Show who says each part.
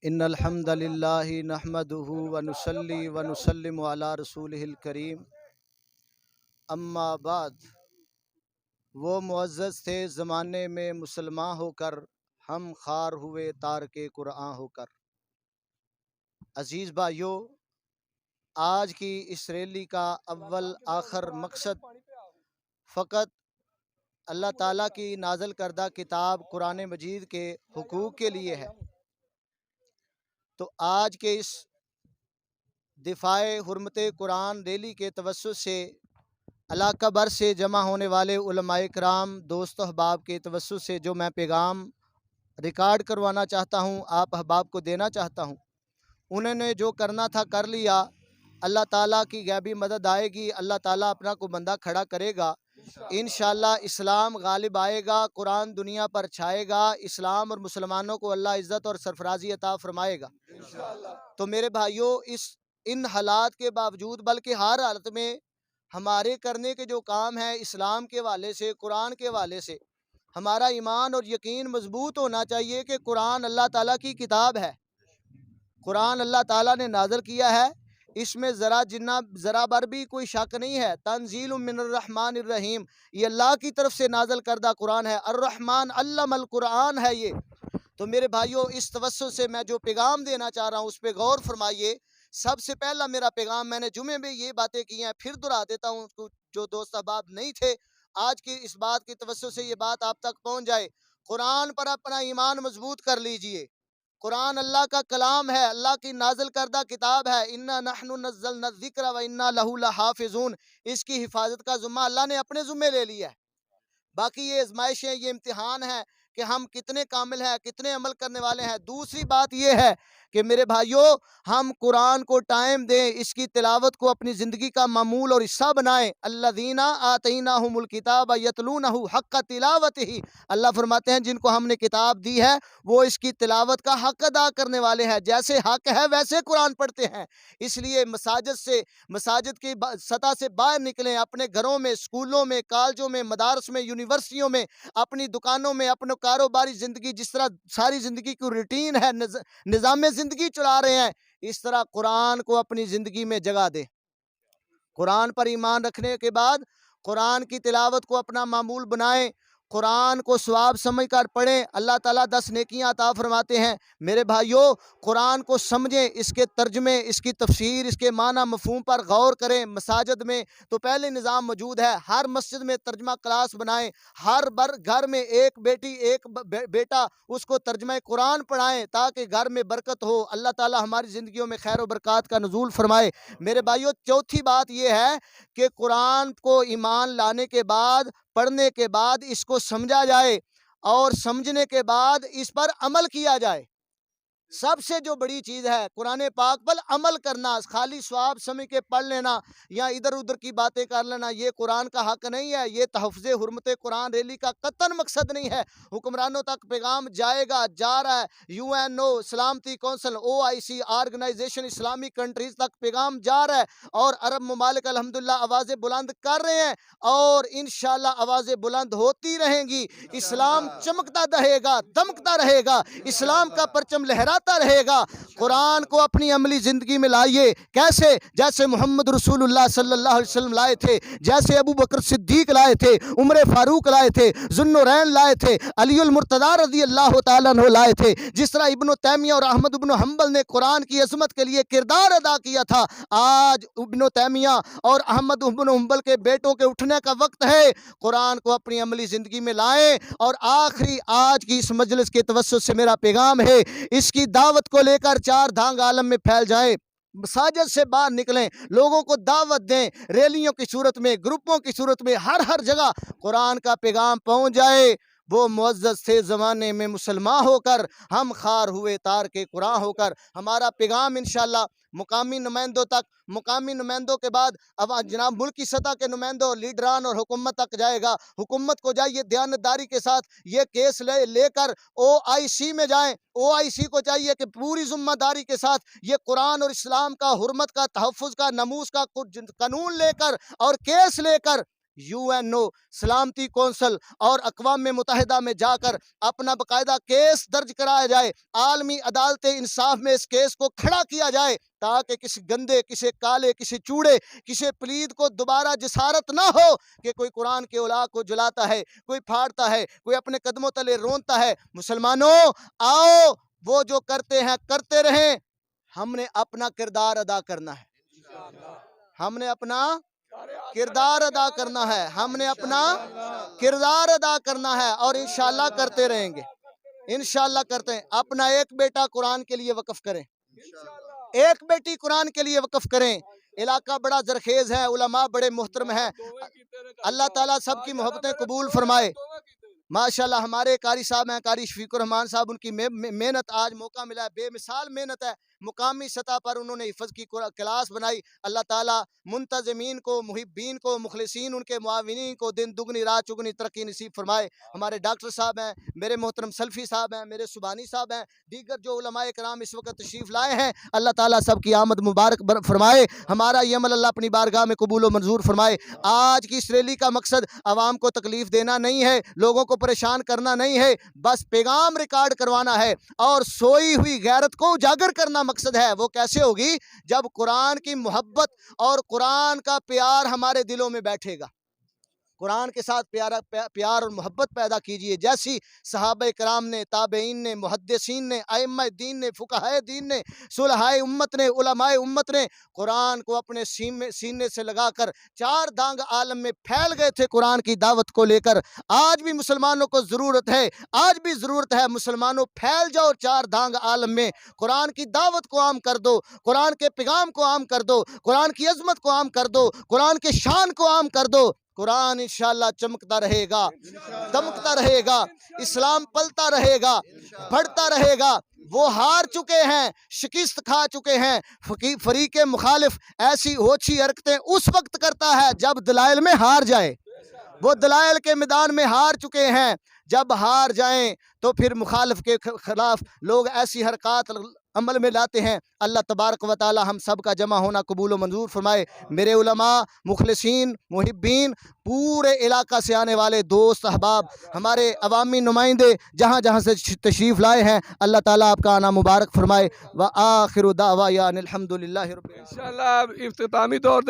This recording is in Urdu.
Speaker 1: ان الحمد للہ نحمدہ ونصلی ونسلم علی رسولہ الکریم اما بعد۔ وہ معزز تھے زمانے میں مسلمان ہو کر، ہم خوار ہوئے تارک قرآن ہو کر۔ عزیز بھائیو، آج کی اس ریلی کا اول آخر مقصد فقط اللہ تعالیٰ کی نازل کردہ کتاب قرآن مجید کے حقوق کے لیے ہے۔ تو آج کے اس دفاع حرمت قرآن ریلی کے توسط سے علاقہ بھر سے جمع ہونے والے علماء کرام، دوست و احباب کے توسط سے جو میں پیغام ریکارڈ کروانا چاہتا ہوں، آپ احباب کو دینا چاہتا ہوں، انہوں نے جو کرنا تھا کر لیا۔ اللہ تعالیٰ کی غیبی مدد آئے گی، اللہ تعالیٰ اپنا کو بندہ کھڑا کرے گا، انشاءاللہ اسلام غالب آئے گا، قرآن دنیا پر چھائے گا، اسلام اور مسلمانوں کو اللہ عزت اور سرفرازی عطا فرمائے گا۔ تو میرے بھائیوں، ان حالات کے باوجود، بلکہ ہر حالت میں ہمارے کرنے کے جو کام ہیں، اسلام کے حوالے سے، قرآن کے حوالے سے ہمارا ایمان اور یقین مضبوط ہونا چاہیے کہ قرآن اللہ تعالیٰ کی کتاب ہے، قرآن اللہ تعالیٰ نے نازل کیا ہے، اس میں ذرا بر بھی کوئی شک نہیں ہے۔ تنزیل من الرحمن الرحیم، یہ اللہ کی طرف سے نازل کردہ قرآن ہے، الرحمن علم القرآن ہے یہ۔ تو میرے بھائیوں، اس توسط سے میں جو پیغام دینا چاہ رہا ہوں اس پہ غور فرمائیے۔ سب سے پہلا میرا پیغام، میں نے جمعے میں یہ باتیں کی ہیں، پھر دہرا دیتا ہوں، جو دوست احباب نہیں تھے، آج کی اس بات کی توسط سے یہ بات آپ تک پہنچ جائے۔ قرآن پر اپنا ایمان مضبوط کر لیجئے۔ قرآن اللہ کا کلام ہے، اللہ کی نازل کردہ کتاب ہے۔ اِنَّا نَحْنُ نَزَّلْنَا الذِّكْرَ وَإِنَّا لَهُ لَحَافِظُونَ، اس کی حفاظت کا ذمہ اللہ نے اپنے ذمہ لے لیا ہے۔ باقی یہ آزمائشیں، یہ امتحان ہے کہ ہم کتنے کامل ہیں، کتنے عمل کرنے والے ہیں۔ دوسری بات یہ ہے کہ میرے بھائیوں، ہم قرآن کو ٹائم دیں، اس کی تلاوت کو اپنی زندگی کا معمول اور حصہ بنائیں۔ الذین آتیناہم الکتاب یتلونہ حق تلاوتہ، اللہ فرماتے ہیں جن کو ہم نے کتاب دی ہے وہ اس کی تلاوت کا حق ادا کرنے والے ہیں، جیسے حق ہے ویسے قرآن پڑھتے ہیں۔ اس لیے مساجد کی سطح سے باہر نکلیں، اپنے گھروں میں، اسکولوں میں، کالجوں میں، مدارس میں، یونیورسٹیوں میں، اپنی دکانوں میں، اپنے کاروباری زندگی، جس طرح ساری زندگی کی روٹین ہے، نظام زندگی چلا رہے ہیں، اس طرح قرآن کو اپنی زندگی میں جگہ دیں۔ قرآن پر ایمان رکھنے کے بعد قرآن کی تلاوت کو اپنا معمول بنائیں، قرآن کو ثواب سمجھ کر پڑھیں، اللہ تعالیٰ 10 نیکیاں عطا فرماتے ہیں۔ میرے بھائیوں، قرآن کو سمجھیں، اس کے ترجمے، اس کی تفسیر، اس کے معنی مفہوم پر غور کریں۔ مساجد میں تو پہلے نظام موجود ہے، ہر مسجد میں ترجمہ کلاس بنائیں، ہر گھر میں ایک بیٹی ایک بیٹا اس کو ترجمہ قرآن پڑھائیں، تاکہ گھر میں برکت ہو، اللہ تعالیٰ ہماری زندگیوں میں خیر و برکات کا نزول فرمائے۔ میرے بھائیوں، چوتھی بات یہ ہے کہ قرآن کو ایمان لانے کے بعد، پڑھنے کے بعد اس کو سمجھا جائے، اور سمجھنے کے بعد اس پر عمل کیا جائے۔ سب سے جو بڑی چیز ہے قرآن پاک پر عمل کرنا، خالی ثواب سمجھ کے پڑھ لینا یا ادھر ادھر کی باتیں کر لینا، یہ قرآن کا حق نہیں ہے، یہ تحفظ حرمت قرآن ریلی کا قطعاً مقصد نہیں ہے۔ حکمرانوں تک پیغام جائے گا، جا رہا ہے، UN سلامتی کونسل، OIC آرگنائزیشن اسلامی کنٹریز تک پیغام جا رہا ہے، اور عرب ممالک الحمدللہ آوازیں بلند کر رہے ہیں، اور انشاءاللہ آوازیں بلند ہوتی رہیں گی۔ اسلام چمکتا رہے گا، دمکتا رہے گا، اسلام کا پرچم لہراتا رہے گا۔ قرآن کو اپنی عملی زندگی میں لائیے۔ کیسے؟ جیسے محمد رسول اللہ صلی اللہ علیہ وسلم لائے تھے، جیسے ابو بکر صدیق لائے تھے، عمر فاروق لائے تھے، ذوالنورین لائے تھے، علی المرتضیٰ رضی اللہ تعالیٰ عنہ لائے تھے، جس طرح ابن تیمیہ اور احمد بن حنبل نے قرآن کی عظمت کے لیے کردار ادا کیا تھا۔ آج ابن تیمیہ اور احمد بن حنبل کے بیٹوں کے اٹھنے کا وقت ہے۔ قرآن کو اپنی عملی زندگی میں لائیں۔ اور آخری آج کی اس مجلس کے توسط سے میرا پیغام ہے، اس کی دعوت کو لے کر 4 دھانگ عالم میں پھیل جائیں، مساجد سے باہر نکلیں، لوگوں کو دعوت دیں، ریلیوں کی صورت میں، گروپوں کی صورت میں، ہر جگہ قرآن کا پیغام پہنچ جائے۔ وہ معزز تھے زمانے میں مسلمان ہو کر، ہم خوار ہوئے تارک قرآن ہو کر۔ ہمارا پیغام انشاءاللہ مقامی نمائندوں تک، مقامی نمائندوں کے بعد اب جناب ملکی سطح کے نمائندوں، لیڈران اور حکومت تک جائے گا۔ حکومت کو جائیے دیانتداری کے ساتھ یہ کیس لے کر OIC میں جائیں۔ OIC کو چاہیے کہ پوری ذمہ داری کے ساتھ یہ قرآن اور اسلام کا، حرمت کا، تحفظ کا، ناموس کا قانون لے کر اور کیس لے کر UNO سلامتی کونسل اور اقوام متحدہ میں جا کر اپنا باقاعدہ کیس درج کرایا جائے، عالمی عدالت انصاف میں اس کیس کو کھڑا کیا جائے، تاکہ کسی گندے، کسی کالے، کسی چوڑے، کسی پلید کو دوبارہ جسارت نہ ہو کہ کوئی قرآن کے اولاغ کو جلاتا ہے، کوئی پھاڑتا ہے، کوئی اپنے قدموں تلے رونتا ہے۔ مسلمانوں، آؤ وہ جو کرتے ہیں کرتے رہیں، ہم نے اپنا کردار ادا کرنا ہے، ہم نے اپنا کردار ادا کرنا ہے، ہم نے اپنا کردار ادا کرنا ہے، اور انشاءاللہ کرتے رہیں گے، انشاءاللہ کرتے ہیں۔ اپنا ایک بیٹا قرآن کے لیے وقف کریں، ایک بیٹی قرآن کے لیے وقف کریں۔ علاقہ بڑا زرخیز ہے، علماء بڑے محترم ہیں، اللہ تعالیٰ سب کی محبتیں قبول فرمائے۔ ماشاءاللہ ہمارے قاری صاحب ہیں، قاری شفیق الرحمان صاحب، ان کی محنت، آج موقع ملا ہے، بے مثال محنت ہے، مقامی سطح پر انہوں نے حفظ کی کلاس بنائی۔ اللہ تعالیٰ منتظمین کو، محبین کو، مخلصین، ان کے معاونین کو دن دگنی رات چگنی ترقی نصیب فرمائے۔ ہمارے ڈاکٹر صاحب ہیں، میرے محترم سلفی صاحب ہیں، میرے سبحانی صاحب ہیں، دیگر جو علماء کرام اس وقت تشریف لائے ہیں، اللہ تعالیٰ سب کی آمد مبارک فرمائے۔ ہمارا یہ عمل اللہ اپنی بارگاہ میں قبول و منظور فرمائے۔ آج کی اس ریلی کا مقصد عوام کو تکلیف دینا نہیں ہے، لوگوں کو پریشان کرنا نہیں ہے، بس پیغام ریکارڈ کروانا ہے، اور سوئی ہوئی غیرت کو اجاگر کرنا مقصد ہے۔ وہ کیسے ہوگی؟ جب قرآن کی محبت اور قرآن کا پیار ہمارے دلوں میں بیٹھے گا۔ قرآن کے ساتھ پیار اور محبت پیدا کیجئے، جیسی صحابہ کرام نے، تابعین نے، محدثین نے، ائمہ دین نے، فقہائے دین نے، صلحائے امت نے، علماء امت نے قرآن کو اپنے سینے سے لگا کر چار دانگ عالم میں پھیل گئے تھے قرآن کی دعوت کو لے کر۔ آج بھی مسلمانوں کو ضرورت ہے، آج بھی ضرورت ہے، مسلمانوں پھیل جاؤ چار دانگ عالم میں، قرآن کی دعوت کو عام کر دو، قرآن کے پیغام کو عام کر دو، قرآن کی عظمت کو عام کر دو، قرآن کے شان کو عام کر دو۔ قرآن انشاءاللہ چمکتا رہے گا، دمکتا رہے گا، اسلام پلتا رہے گا، بڑھتا رہے گا۔ وہ ہار چکے ہیں، شکست کھا چکے ہیں۔ فریق مخالف ایسی اوچھی حرکتیں اس وقت کرتا ہے جب دلائل میں ہار جائے۔ وہ دلائل کے میدان میں ہار چکے ہیں، جب ہار جائیں تو پھر مخالف کے خلاف لوگ ایسی حرکات عمل میں لاتے ہیں۔ اللہ تبارک و تعالی ہم سب کا جمع ہونا قبول و منظور فرمائے۔ میرے علماء، مخلصین، محبین، پورے علاقہ سے آنے والے دوست احباب، ہمارے عوامی نمائندے جہاں جہاں سے تشریف لائے ہیں، اللہ تعالیٰ آپ کا آنا مبارک فرمائے۔ وآخر دعوانا الحمدللہ رب العالمین۔
Speaker 2: انشاءاللہ اختتامی طور